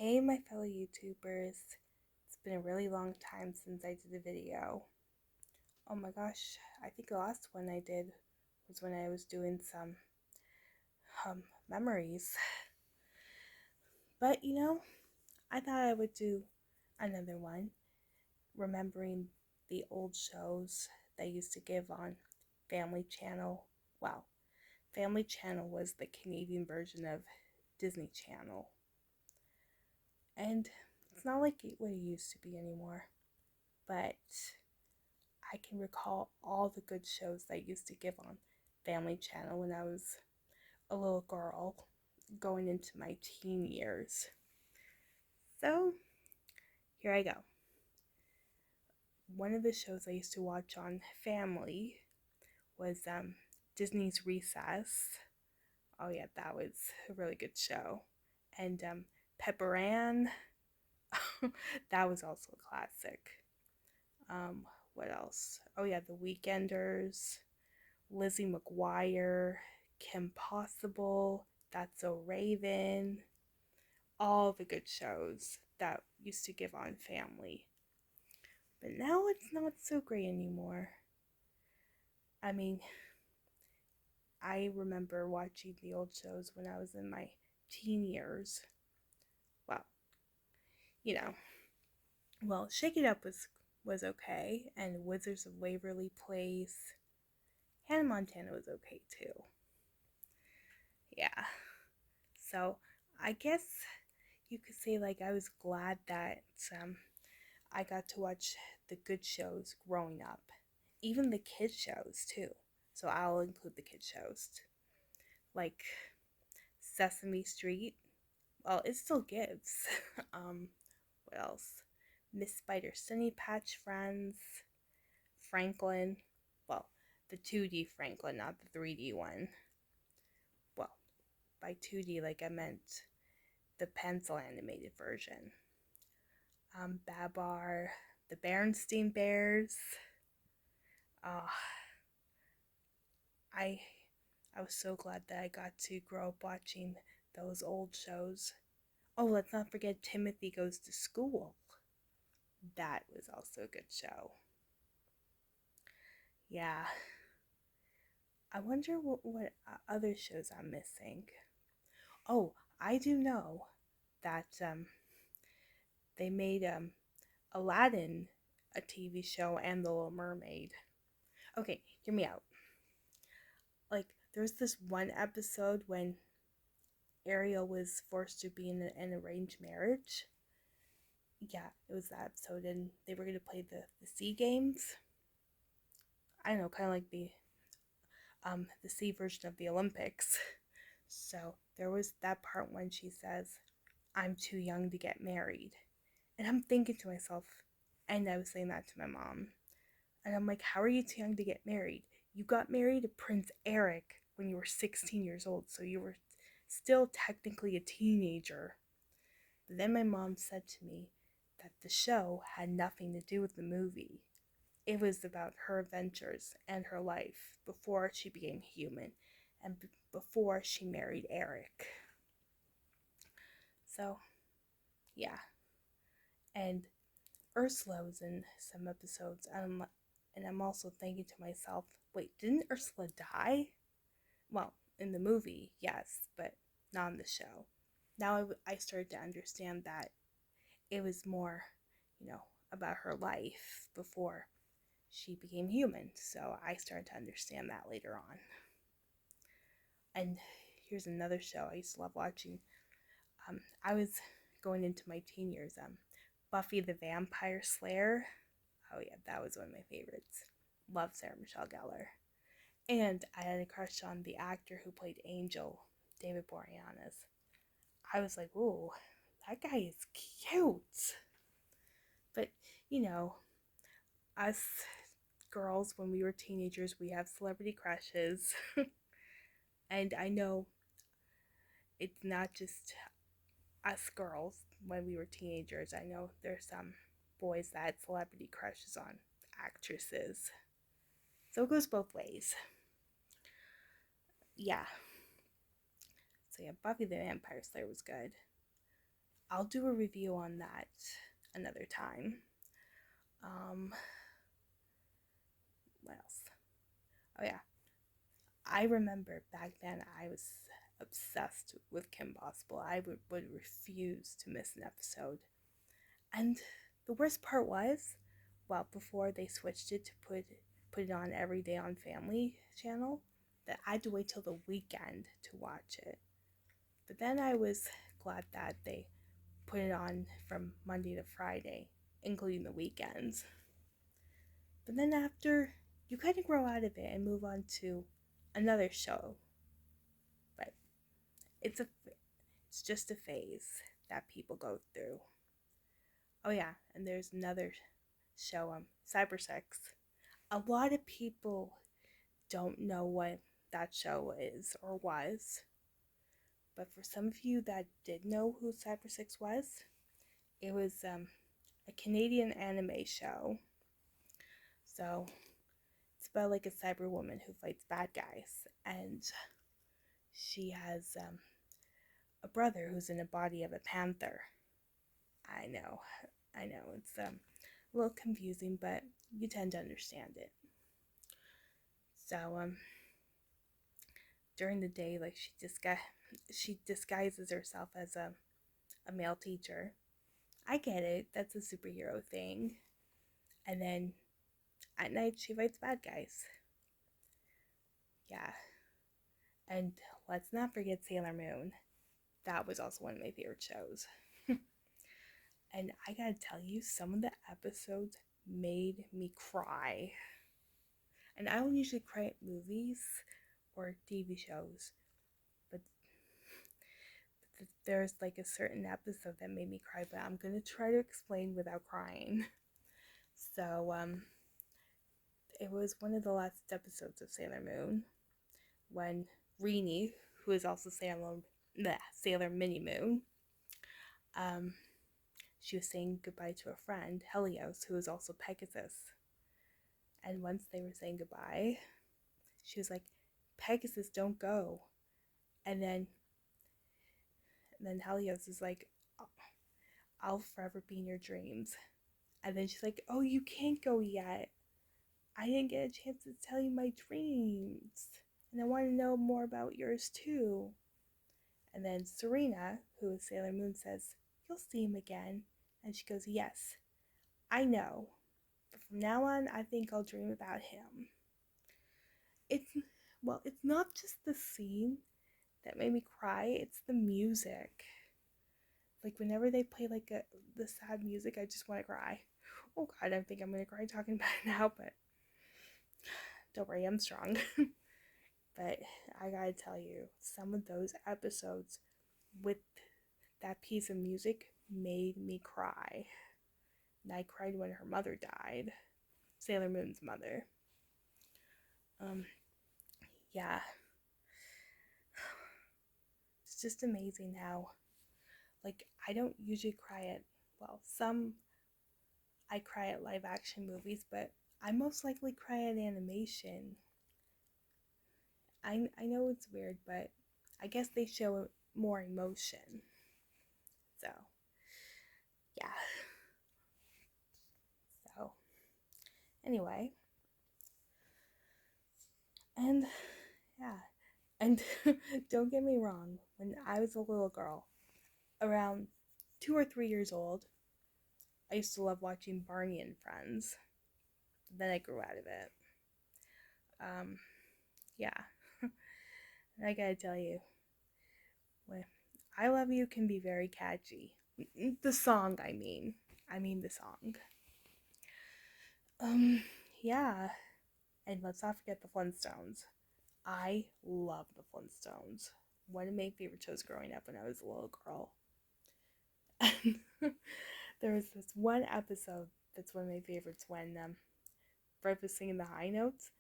Hey, my fellow YouTubers. It's been a really long time since I did a video. Oh my gosh, I think the last one I did was when I was doing some memories. But I thought I would do another one, remembering the old shows they used to give on Family Channel. Well, Family Channel was the Canadian version of Disney Channel. And it's not like what it used to be anymore. But I can recall all the good shows they used to give on Family Channel when I was a little girl going into my teen years. So, here I go. One of the shows I used to watch on Family was Disney's Recess. Oh, yeah, that was a really good show. And Pepper Ann, that was also a classic. What else? Oh, yeah, The Weekenders. Lizzie McGuire, Kim Possible, That's So Raven, all the good shows that used to give on Family. But now it's not so great anymore. I mean, I remember watching the old shows when I was in my teen years. Well, you know, Shake It Up was okay, and Wizards of Waverly Place, Hannah Montana was okay too. Yeah. So, I guess you could say like I was glad that I got to watch the good shows growing up, even the kid shows too. So I'll include the kid shows like Sesame Street. Well, it still gives. What else? Miss Spider, Sunny Patch Friends, Franklin. Well, the 2D Franklin, not the 3D one. Well, by 2D, like I meant the pencil animated version. Babar, the Berenstain Bears. Uh, I I was so glad that I got to grow up watching those old shows. Oh, let's not forget Timothy Goes to School. That was also a good show. Yeah. I wonder what other shows I'm missing. Oh, I do know that they made Aladdin a TV show and The Little Mermaid. Okay, hear me out. Like, there's this one episode when Ariel was forced to be in an arranged marriage. Yeah, it was that episode, and they were going to play the sea games. I don't know, kind of like the sea version of the Olympics. So there was that part when she says, "I'm too young to get married," and I'm thinking to myself, and I was saying that to my mom, and I'm like, "How are you too young to get married? You got married to Prince Eric when you were 16 years old, so you were still technically a teenager." But then my mom said to me that the show had nothing to do with the movie. It was about her adventures and her life before she became human and before she married Eric. So, yeah. And Ursula was in some episodes, and I'm also thinking to myself, wait, didn't Ursula die? Well, in the movie, yes, but not in the show. Now I started to understand that it was more, about her life before she became human. So I started to understand that later on. And here's another show I used to love watching. I was going into my teen years. Buffy the Vampire Slayer. Oh yeah, that was one of my favorites. Love Sarah Michelle Gellar. And I had a crush on the actor who played Angel, David Boreanaz. I was like, ooh, that guy is cute. But, you know, us girls, when we were teenagers, we have celebrity crushes. And I know it's not just us girls when we were teenagers. I know there's some boys that had celebrity crushes on actresses. So it goes both ways. Yeah. So yeah, Buffy the Vampire Slayer was good. I'll do a review on that another time. What else? Oh yeah, I remember back then I was obsessed with Kim Possible. I would refuse to miss an episode. And the worst part was, well, before they switched it to put it on every day on Family Channel, that I had to wait till the weekend to watch it. But then I was glad that they put it on from Monday to Friday, including the weekends. But then after, you kind of grow out of it and move on to another show. But it's just a phase that people go through. Oh yeah, and there's another show, Cybersex. A lot of people don't know what that show is or was, but for some of you that did know who Cybersex was, it was a Canadian anime show. So it's about like a cyber woman who fights bad guys, and she has a brother who's in the body of a panther. I know, it's a little confusing, but you tend to understand it. So during the day, like she disguises herself as a male teacher. I get it, that's a superhero thing. And then at night she fights bad guys. Yeah. And let's not forget Sailor Moon. That was also one of my favorite shows. And I gotta tell you, some of the episodes made me cry. And I don't usually cry at movies or TV shows, but there's like a certain episode that made me cry, but I'm gonna try to explain without crying. So, it was one of the last episodes of Sailor Moon when Rini, who is also Sailor Mini Moon, she was saying goodbye to a friend, Helios, who is also Pegasus. And once they were saying goodbye, she was like, Pegasus, don't go. And then Helios is like, I'll forever be in your dreams. And then she's like, oh, you can't go yet. I didn't get a chance to tell you my dreams. And I want to know more about yours too. And then Serena, who is Sailor Moon, says, you'll see him again. And she goes, yes, I know. But from now on, I think I'll dream about him. It's not just the scene that made me cry, it's the music. Like whenever they play like the sad music, I just want to cry. Oh god, I think I'm gonna cry talking about it now, but don't worry, I'm strong. But I gotta tell you, some of those episodes with that piece of music made me cry. And I cried when her mother died, Sailor Moon's mother. Yeah, it's just amazing how, like, I don't usually cry at, well, some I cry at live action movies, but I most likely cry at animation. I know it's weird, but I guess they show more emotion. So, yeah. So, anyway. And, yeah. And don't get me wrong, when I was a little girl, around 2 or 3 years old, I used to love watching Barney and Friends. Then I grew out of it. Yeah. And I gotta tell you, when I Love You can be very catchy. The song, I mean. I mean the song. Yeah. And let's not forget the Flintstones. I love the Flintstones. One of my favorite shows growing up when I was a little girl. And there was this one episode that's one of my favorites when Fred was singing the high notes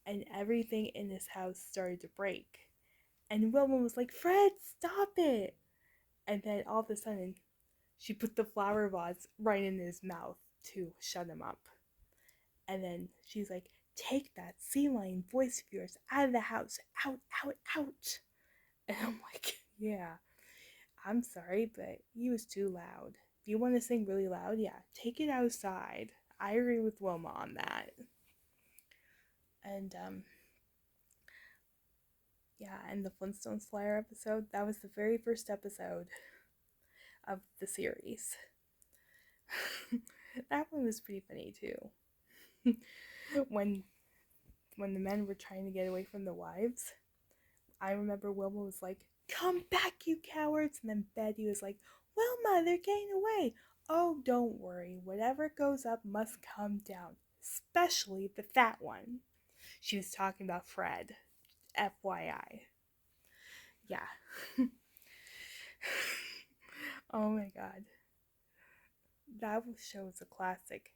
and everything in this house started to break. And Wilma was like, Fred, stop it! And then all of a sudden, she put the flower vase right in his mouth to shut him up. And then she's like, take that sea lion voice of yours out of the house. Out, out, out. And I'm like, yeah. I'm sorry, but he was too loud. If you want to sing really loud, yeah, take it outside. I agree with Wilma on that. And yeah, and the Flintstones Flyer episode, that was the very first episode of the series. That one was pretty funny too. when the men were trying to get away from the wives, I remember Wilma was like, "Come back, you cowards!" And then Betty was like, "Wilma, they're getting away." "Oh, don't worry. Whatever goes up must come down, especially the fat one." She was talking about Fred. FYI. Yeah. Oh my god. That show was a classic.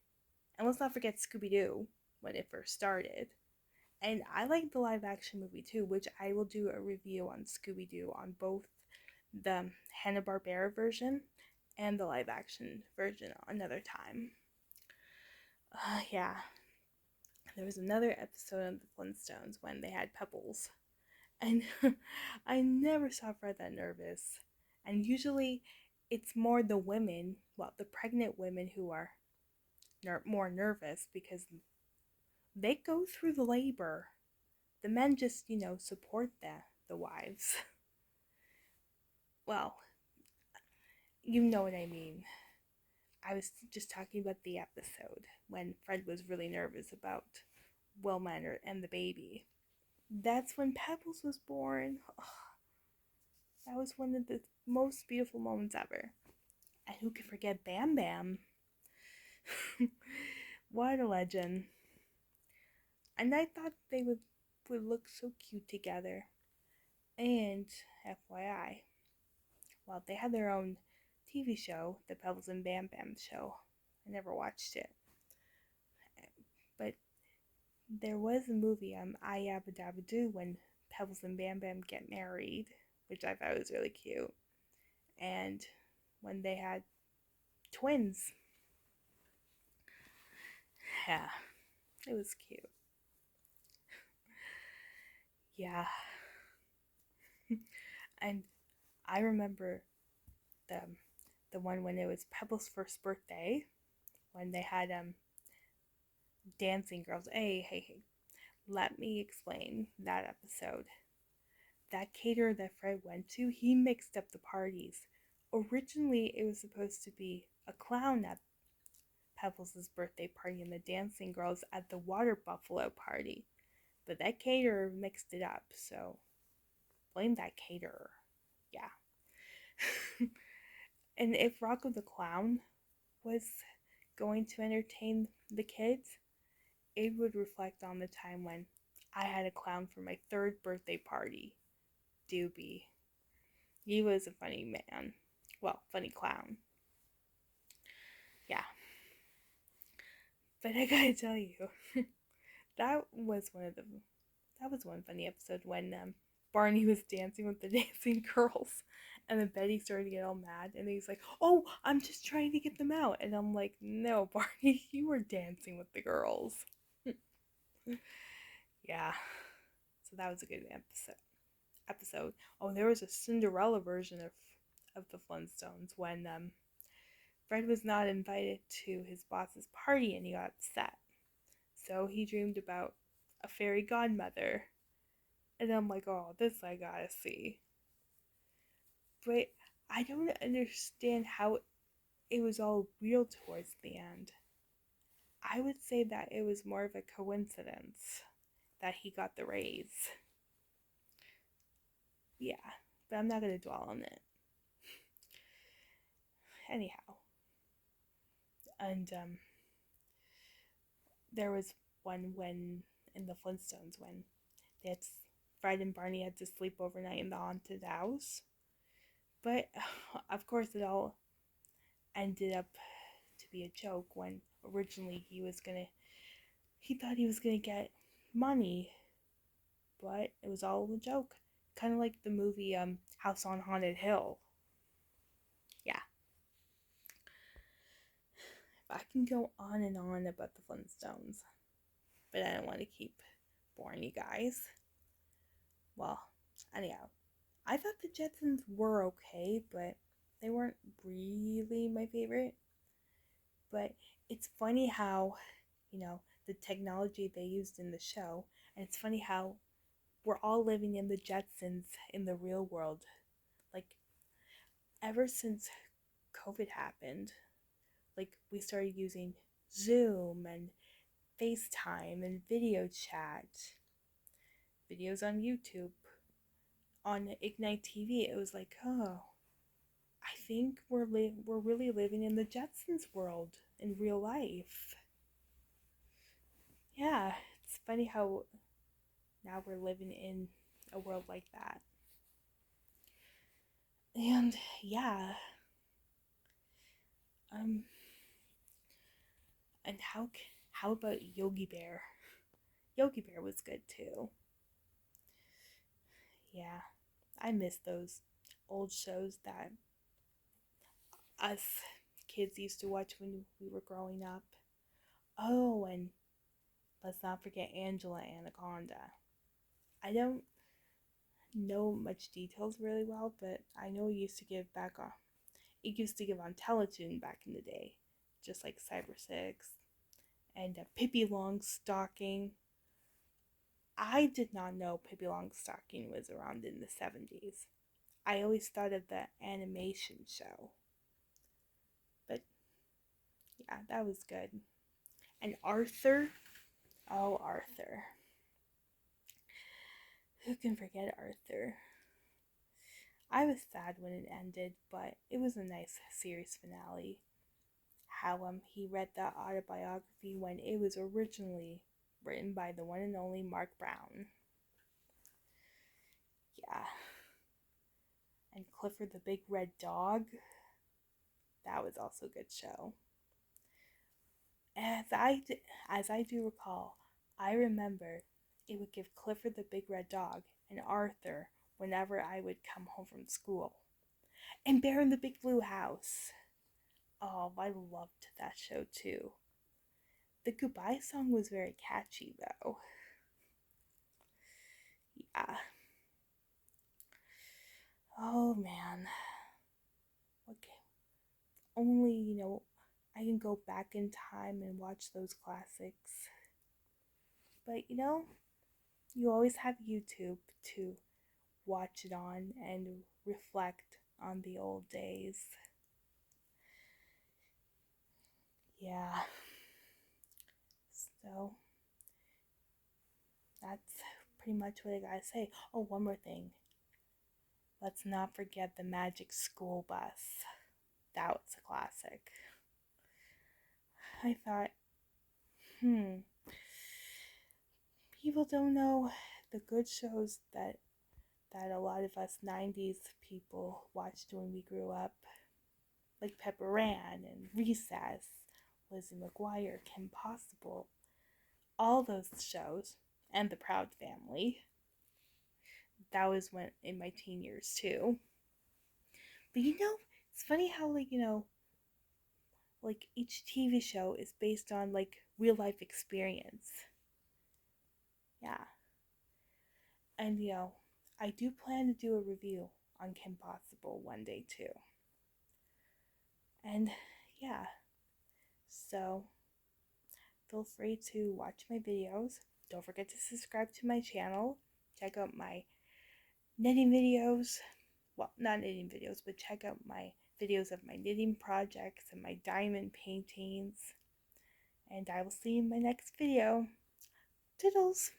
And let's not forget Scooby Doo when it first started. And I like the live action movie too, which I will do a review on Scooby Doo on both the Hanna-Barbera version and the live action version another time. Yeah. There was another episode of the Flintstones when they had Pebbles. And I never saw Fred that nervous. And usually it's more the women, well, the pregnant women who are more nervous because they go through the labor. The men just, support the wives. Well, you know what I mean. I was just talking about the episode when Fred was really nervous about Wilma and the baby. That's when Pebbles was born. Oh, that was one of the most beautiful moments ever. And who can forget Bam Bam? What a legend. And I thought they would look so cute together. And FYI, well, they had their own TV show, the Pebbles and Bam Bam show. I never watched it. But there was a movie, I Yabba Dabba Doo, when Pebbles and Bam Bam get married, which I thought was really cute. And when they had twins. Yeah, it was cute. Yeah. And I remember the one when it was Pebbles' first birthday, when they had dancing girls. Hey. Let me explain that episode. That caterer that Fred went to, he mixed up the parties. Originally, it was supposed to be a clown at Pebbles' birthday party and the dancing girls at the water buffalo party. But that caterer mixed it up, so blame that caterer. Yeah. And if Rocco the Clown was going to entertain the kids, it would reflect on the time when I had a clown for my third birthday party. Doobie. He was a funny man. Well, funny clown. Yeah. But I gotta tell you, that was one funny episode when Barney was dancing with the dancing girls, and then Betty started to get all mad, and he's like, "Oh, I'm just trying to get them out," and I'm like, "No, Barney, you were dancing with the girls." Yeah. So that was a good episode. Oh, there was a Cinderella version of the Flintstones when Fred was not invited to his boss's party and he got upset. So he dreamed about a fairy godmother. And I'm like, "Oh, this I gotta see." But I don't understand how it was all real towards the end. I would say that it was more of a coincidence that he got the raise. Yeah, but I'm not gonna dwell on it. Anyhow, and there was one when in the Flintstones when that's Fred and Barney had to sleep overnight in the haunted house. But of course, it all ended up to be a joke when originally he thought he was gonna get money, but it was all a joke. Kind of like the movie House on Haunted Hill. Yeah. I can go on and on about the Flintstones, but I don't want to keep boring you guys. Well, anyhow, I thought the Jetsons were okay, but they weren't really my favorite. But it's funny how, the technology they used in the show, and it's funny how we're all living in the Jetsons in the real world. Like, ever since COVID happened, like, we started using Zoom and FaceTime and video chat, videos on YouTube, on Ignite TV. It was like, oh, I think we're really living in the Jetsons world in real life. Yeah, it's funny how now we're living in a world like that. And yeah, um, and how about Yogi Bear? Yogi Bear was good too. Yeah, I miss those old shows that us kids used to watch when we were growing up. Oh, and let's not forget Angela Anaconda. I don't know much details really well, but I know it used to give back on. It used to give on Teletoon back in the day, just like Cyber Six and Pippi Longstocking. I did not know Pippi Longstocking was around in the 70s. I always thought of the animation show. But yeah, that was good. And Arthur? Oh, Arthur. Who can forget Arthur? I was sad when it ended, but it was a nice series finale. How he read the autobiography when it was originally written by the one and only Mark Brown. Yeah. And Clifford the Big Red Dog. That was also a good show. As I do recall, I remember it would give Clifford the Big Red Dog and Arthur whenever I would come home from school. And Bear in the Big Blue House. Oh, I loved that show too. The goodbye song was very catchy though. Yeah. Oh man. Okay. Only, I can go back in time and watch those classics. But you always have YouTube to watch it on and reflect on the old days. Yeah. So that's pretty much what I gotta say. Oh, one more thing. Let's not forget the Magic School Bus. That was a classic. I thought, people don't know the good shows that a lot of us 90s people watched when we grew up, like Pepper Ann and Recess, Lizzie McGuire, Kim Possible, all those shows, and The Proud Family. That was when in my teen years too. But it's funny how like each TV show is based on like real life experience. Yeah. And I do plan to do a review on Kim Possible one day too. And yeah, so feel free to watch my videos. Don't forget to subscribe to my channel. Check out my knitting videos. Well, not knitting videos, but check out my videos of my knitting projects and my diamond paintings. And I will see you in my next video. Toodles!